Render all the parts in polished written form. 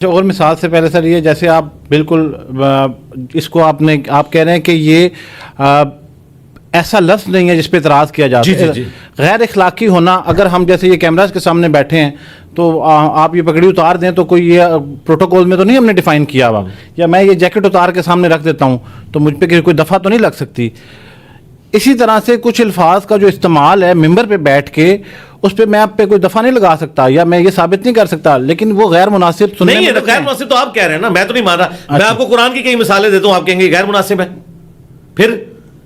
اور مثال سے پہلے سر یہ جیسے آپ بالکل اس کو آپ کہہ رہے ہیں کہ یہ ایسا لفظ نہیں ہے جس پہ اعتراض کیا جاتا ہے. غیر اخلاقی ہونا، اگر ہم جیسے یہ کیمراز کے سامنے بیٹھے ہیں تو آپ یہ پگڑی اتار دیں تو کوئی یہ پروٹوکول میں تو نہیں ہم نے ڈیفائن کیا ہوا، یا میں یہ جیکٹ اتار کے سامنے رکھ دیتا ہوں تو مجھ پہ کوئی دفعہ تو نہیں لگ سکتی. اسی طرح سے کچھ الفاظ کا جو استعمال ہے ممبر پہ بیٹھ کے اس پہ میں آپ پہ کوئی دفعہ نہیں لگا سکتا یا میں یہ ثابت نہیں کر سکتا، لیکن وہ غیر مناسب سننے نہیں ہے. غیر مناسب تو آپ کہہ رہے ہیں نا، میں تو نہیں مان رہا. میں آپ کو قرآن کی کئی مثالیں دیتا ہوں، آپ کہیں گے غیر مناسب ہے، پھر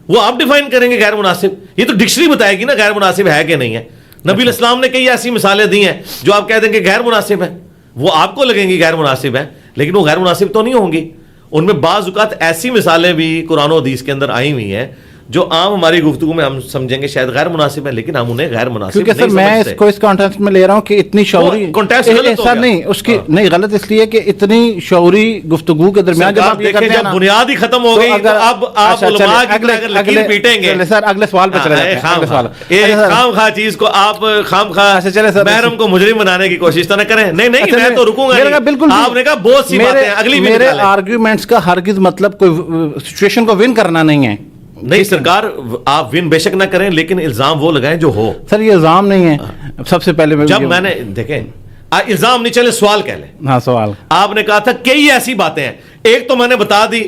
وہ آپ ڈیفائن کریں گے غیر مناسب. یہ تو ڈکشنری بتائے گی نا غیر مناسب ہے کہ نہیں ہے. نبی علیہ السلام نے کئی ایسی مثالیں دی ہیں جو آپ کہہ دیں گے غیر مناسب ہے، وہ آپ کو لگیں گی غیر مناسب ہے، لیکن وہ غیر مناسب تو نہیں ہوں گی. ان میں بعض اوقات ایسی مثالیں بھی قرآن و حدیث کے اندر آئی ہوئی ہیں جو عام ہماری گفتگو میں ہم سمجھیں گے شاید غیر مناسب ہے، لیکن ہم انہیں غیر مناسب کیونکہ سر میں اس کو اس کانٹیکسٹ میں لے رہا ہوں کہ اتنی شعوری ایسا نہیں اس کی نہیں غلط اس لیے کہ اتنی شعوری گفتگو کے درمیان جب آپ یہ کرتے ہیں نا بنیاد ہی ختم ہو گئی تو اب آپ علماء کی اگر لکیر پیٹیں گے. سر اگلے سوال پہ چلے جاتے ہیں. خام خواہ چیز کو آپ خام خواہ محرم کو مجرم بنانے کی کوشش تو نہ کریں. نہیں میں تو رکوں گا. بالکل آپ نے کہا بہت سی باتیں اگلی میرے آرگیومنٹس کا ہرگز مطلب کوئی سچویشن کو ون کرنا نہیں ہے. نہیں سرکار آپ ون بے شک نہ کریں، لیکن الزام وہ لگائیں جو ہو. سر یہ الزام نہیں ہے. سب سے پہلے جب میں نے دیکھیں الزام نہیں، چلے سوال کہہ لیں. ہاں سوال. آپ نے کہا تھا کئی ایسی باتیں ہیں، ایک تو میں نے بتا دی،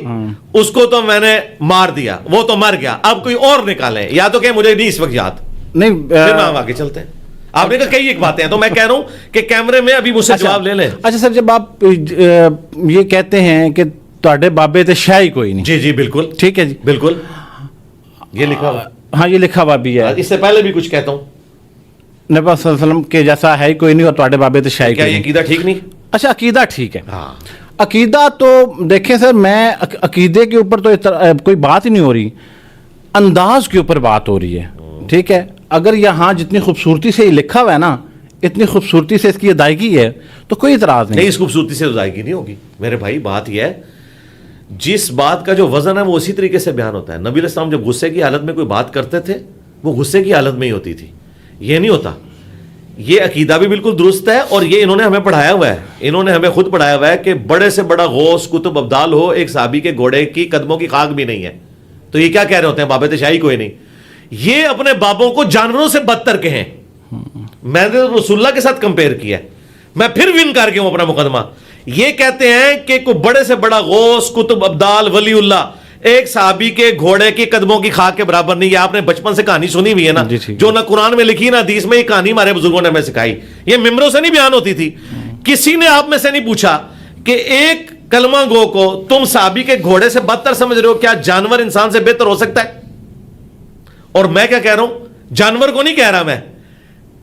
اس کو تو میں نے مار دیا، وہ تو مر گیا، اب کوئی اور نکالیں، یا تو کہ مجھے نہیں اس وقت یاد نہیں، پھر ہم آگے چلتے ہیں. آپ نے کہا کئی ایک باتیں ہیں، تو میں کہہ رہا ہوں کہ کیمرے میں ابھی مجھ سے جواب لے لیں. اچھا سر جب آپ یہ کہتے ہیں کہ تواڈے بابے تے شاہی کوئی نہیں. جی بالکل ٹھیک ہے جی بالکل، یہ لکھا ہوا. ہاں یہ لکھا ہوا بھی ہے. اس سے پہلے بھی کچھ کہتا ہوں، نبی صلی اللہ علیہ وسلم کے جیسا ہے ہی کوئی نہیں اور تواڈے بابے تے شاہی کوئی نہیں. عقیدہ ٹھیک نہیں؟ اچھا عقیدہ ٹھیک ہے. ہاں عقیدہ تو دیکھیں سر، میں عقیدے کے اوپر تو کوئی بات ہی نہیں ہو رہی، انداز کے اوپر بات ہو رہی ہے. ٹھیک ہے، اگر یہاں جتنی خوبصورتی سے یہ لکھا ہوا ہے نا، اتنی خوبصورتی سے اس کی ادائیگی ہے تو کوئی اعتراض نہیں. اس خوبصورتی سے ادائیگی نہیں ہوگی میرے بھائی. بات یہ ہے جس بات کا جو وزن ہے وہ اسی طریقے سے بیان ہوتا ہے. نبی علیہ السلام جب غصے کی حالت میں کوئی بات کرتے تھے وہ غصے کی حالت میں ہی ہوتی تھی، یہ نہیں ہوتا. یہ عقیدہ بھی بالکل درست ہے اور یہ انہوں نے ہمیں پڑھایا ہوا ہے. انہوں نے ہمیں خود پڑھایا ہوا ہے کہ بڑے سے بڑا غوث قطب ابدال ہو، ایک صحابی کے گھوڑے کی قدموں کی خاک بھی نہیں ہے. تو یہ کیا کہہ رہے ہوتے ہیں بابے تشاہی کوئی نہیں. یہ اپنے بابوں کو جانوروں سے بدتر کہیں. میں نے رسول اللہ کے ساتھ کمپیئر کیا ہے. میں پھر ون کر کے ہوں اپنا مقدمہ. یہ کہتے ہیں کہ کوئی بڑے سے بڑا غوث قطب ابدال ولی اللہ ایک صحابی کے گھوڑے کی قدموں کی خاک کے برابر نہیں. یہ آپ نے بچپن سے کہانی سنی ہوئی ہے نا، جو نہ قرآن میں لکھی نہ حدیث میں. یہ کہانی ہمارے بزرگوں نے ہمیں سکھائی، یہ ممبروں سے نہیں بیان ہوتی تھی. کسی نے آپ میں سے نہیں پوچھا کہ ایک کلمہ گو کو تم صحابی کے گھوڑے سے بدتر سمجھ رہے ہو، کیا جانور انسان سے بہتر ہو سکتا ہے؟ اور میں کیا کہہ رہا ہوں، جانور کو نہیں کہہ رہا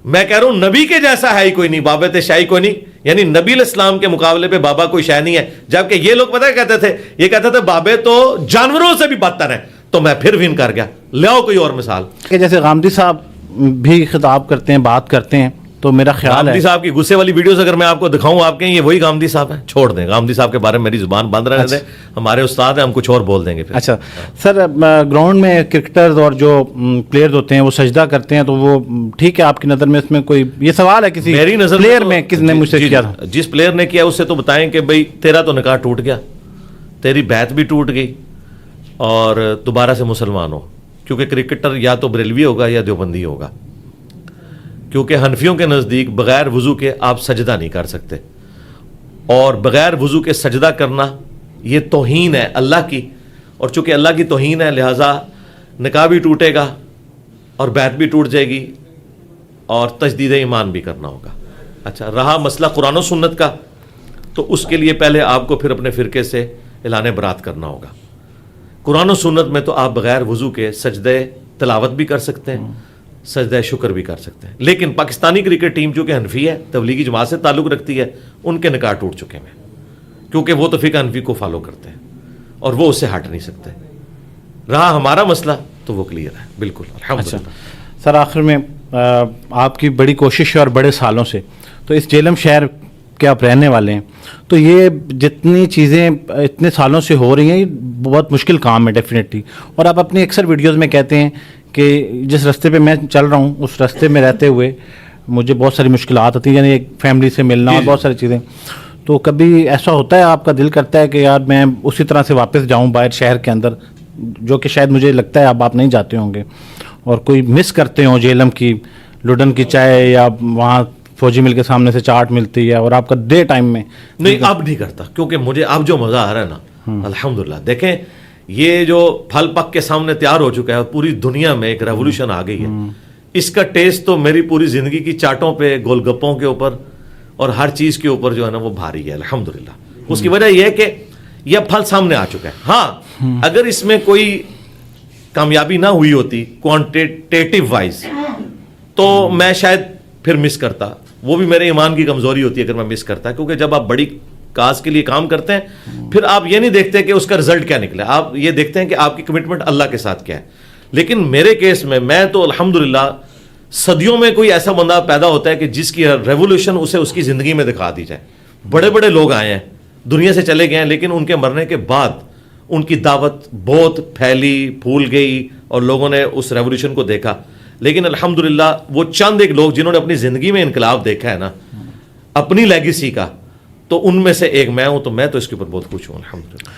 میں کہہ رہا ہوں نبی کے جیسا ہے ہی کوئی نہیں، بابے تے شاہی کوئی نہیں. یعنی نبی علیہ السلام کے مقابلے پہ بابا کوئی شے نہیں ہے. جبکہ یہ لوگ پتہ کہتے تھے، یہ کہتے تھے بابے تو جانوروں سے بھی بدتر ہیں. تو میں پھر ون کر گیا. لے آؤ کوئی اور مثال. کہ جیسے غامدی صاحب بھی خطاب کرتے ہیں، بات کرتے ہیں، تو میرا خیال ہے غامدی صاحب کی غصے والی ویڈیوز اگر میں آپ کو دکھاؤں، آپ کہیں یہ وہی غامدی صاحب ہیں. چھوڑ دیں غامدی صاحب کے بارے میں میری زبان بند رہنے دیں. ہمارے استاد ہیں، ہم کچھ اور بول دیں گے پھر. اچھا سر، گراؤنڈ میں کرکٹرز اور جو پلیئرز ہوتے ہیں وہ سجدہ کرتے ہیں، تو وہ ٹھیک ہے آپ کی نظر میں اس میں کوئی یہ سوال ہے کسی میری نظر پلیئر میں کس نے مجھ سے کیا تھا؟ جس پلیئر نے کیا اس سے تو بتائیں کہ بھائی تیرا تو نکاح ٹوٹ گیا، تیری بیعت بھی ٹوٹ گئی اور دوبارہ سے مسلمان ہو. کیونکہ کرکٹر یا تو بریلوی ہوگا یا دیوبندی ہوگا. کیونکہ حنفیوں کے نزدیک بغیر وضو کے آپ سجدہ نہیں کر سکتے، اور بغیر وضو کے سجدہ کرنا یہ توہین ہے اللہ کی. اور چونکہ اللہ کی توہین ہے لہٰذا نکاح بھی ٹوٹے گا اور بیعت بھی ٹوٹ جائے گی اور تجدید ایمان بھی کرنا ہوگا. اچھا رہا مسئلہ قرآن و سنت کا، تو اس کے لیے پہلے آپ کو پھر اپنے فرقے سے اعلان برات کرنا ہوگا. قرآن و سنت میں تو آپ بغیر وضو کے سجدے تلاوت بھی کر سکتے ہیں، سجدہ شکر بھی کر سکتے ہیں. لیکن پاکستانی کرکٹ ٹیم چونکہ حنفی ہے، تبلیغی جماعت سے تعلق رکھتی ہے، ان کے نکاح ٹوٹ چکے ہیں کیونکہ وہ تو فقہ حنفی کو فالو کرتے ہیں اور وہ اس سے ہٹ نہیں سکتے. رہا ہمارا مسئلہ تو وہ کلیئر ہے بالکل الحمدللہ. سر آخر میں آپ کی بڑی کوشش ہے اور بڑے سالوں سے، تو اس جہلم شہر کے آپ رہنے والے ہیں، تو یہ جتنی چیزیں اتنے سالوں سے ہو رہی ہیں یہ بہت مشکل کام ہے ڈیفینیٹلی. اور آپ اپنی اکثر ویڈیوز میں کہتے ہیں کہ جس راستے پہ میں چل رہا ہوں اس راستے میں رہتے ہوئے مجھے بہت ساری مشکلات ہوتی ہیں، یعنی ایک فیملی سے ملنا اور بہت ساری چیزیں. تو کبھی ایسا ہوتا ہے آپ کا دل کرتا ہے کہ یار میں اسی طرح سے واپس جاؤں باہر شہر کے اندر, جو کہ شاید مجھے لگتا ہے اب آپ نہیں جاتے ہوں گے, اور کوئی مس کرتے ہوں جہلم کی لڈن کی چائے یا وہاں فوجی مل کے سامنے سے چاٹ ملتی ہے, اور آپ کا ڈے ٹائم میں؟ نہیں, اب نہیں کرتا, کیونکہ مجھے اب جو مزہ آ رہا ہے نا الحمدللہ. دیکھیں یہ جو پھل پک کے سامنے تیار ہو چکا ہے, پوری دنیا میں ایک ریولوشن آ گئی ہے. اس کا ٹیسٹ تو میری پوری زندگی کی چاٹوں پہ, گول گپوں کے اوپر اور ہر چیز کے اوپر جو ہے نا وہ بھاری ہے الحمدللہ. اس کی وجہ یہ ہے کہ یہ پھل سامنے آ چکا ہے. ہاں اگر اس میں کوئی کامیابی نہ ہوئی ہوتی کوانٹیٹیو وائز تو میں شاید پھر مس کرتا, وہ بھی میرے ایمان کی کمزوری ہوتی ہے اگر میں مس کرتا, کیونکہ جب آپ بڑی کاز کے لیے کام کرتے ہیں پھر آپ یہ نہیں دیکھتے کہ اس کا رزلٹ کیا نکلا, آپ یہ دیکھتے ہیں کہ آپ کی کمٹمنٹ اللہ کے ساتھ کیا ہے. لیکن میرے کیس میں تو الحمدللہ صدیوں میں کوئی ایسا بندہ پیدا ہوتا ہے کہ جس کی ریولوشن اسے اس کی زندگی میں دکھا دی جائے. بڑے بڑے لوگ آئے ہیں, دنیا سے چلے گئے ہیں, لیکن ان کے مرنے کے بعد ان کی دعوت بہت پھیلی پھول گئی اور لوگوں نے اس ریولوشن کو دیکھا. لیکن الحمدللہ وہ چند ایک لوگ جنہوں نے اپنی زندگی میں انقلاب دیکھا ہے نا اپنی لیگیسی کا, تو ان میں سے ایک میں ہوں, تو میں تو اس کے اوپر بہت خوش ہوں الحمدللہ.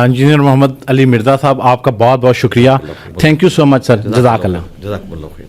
انجینئر محمد علی مرزا صاحب, آپ کا بہت بہت شکریہ. تھینک یو سو مچ سر, جزاک اللہ. جزاکم اللہ خیر.